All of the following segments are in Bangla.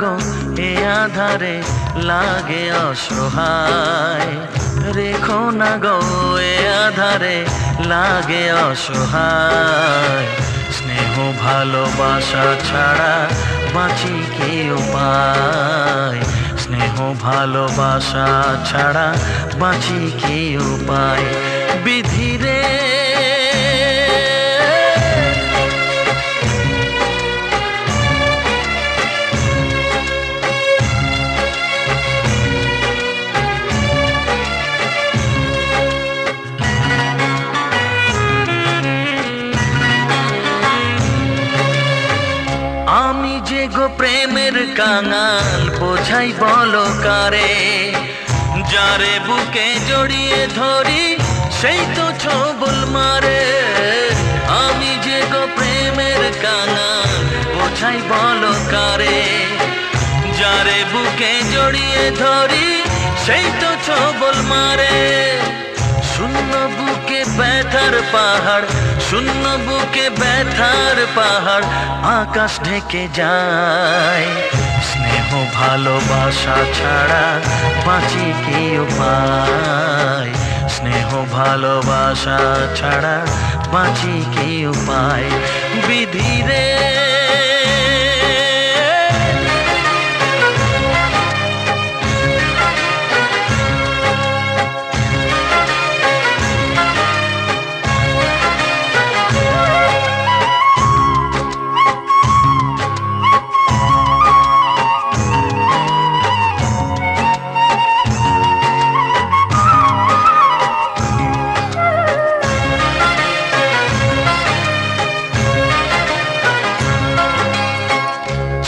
গো এ আধারে লাগে অসহায়, রেখো না গো এ আধারে লাগে অসহায়। স্নেহ ভালোবাসা ছাড়া বাঁচি কি উপায়, স্নেহ ভালোবাসা ছাড়া বাঁচি কি উপায়। বিধিরে আমি যে গো প্রেমের কাঙাল, বোঝাই বলো কারে, যারে বুকে জড়িয়ে ধরি সেই তো ছবল মারে। আমি যে গো প্রেমের কাঙাল, বোঝাই বলো কারে, যারে বুকে জড়িয়ে ধরি সেই তো ছবল মারে। শূন্য বুকে ব্যথার পাহাড়, শূন্য বুকে ব্যথার পাহাড় আকাশ ঢেকে যায়। স্নেহ ভালোবাসা ছাড়া বাঁচি কি উপায়, স্নেহ ভালোবাসা ছাড়া বাঁচি কি উপায়। বিধিরে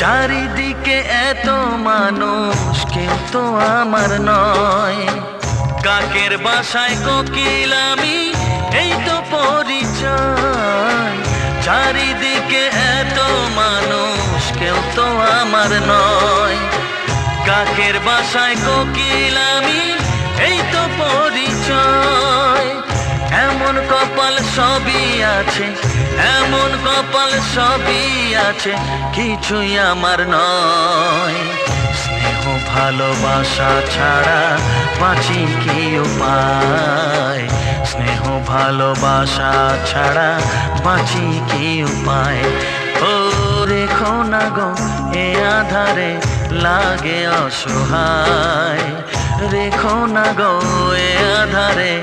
চারিদিকে এত মানুষ, কেউ তো আমার নয়। কাকের বাসায় কোকিল আমি, এই তো পরিচয়। চারিদিকে এত মানুষ, কেউ তো আমার নয়। কাকের বাসায় কোকিল আমি, এই তো পরিচয়। এমন কপাল সবই আছে, এমন কপাল সবই আছে, কিছুই আমার নয়। স্নেহ ভালোবাসা ছাড়া বাঁচি কি উপায়, স্নেহ ভালোবাসা ছাড়া বাঁচি কি উপায়। ও রেখো না গো এ আধারে লাগে অসহায়, রেখো না গো এ আধারে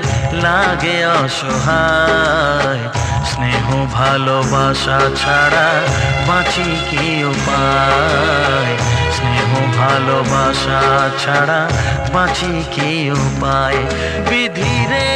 লাগে অসহায়। স্নেহ ভালোবাসা ছাড়া বাঁচি কি উপায়, স্নেহ ভালোবাসা ছাড়া বাঁচি কি উপায়। বিধিরে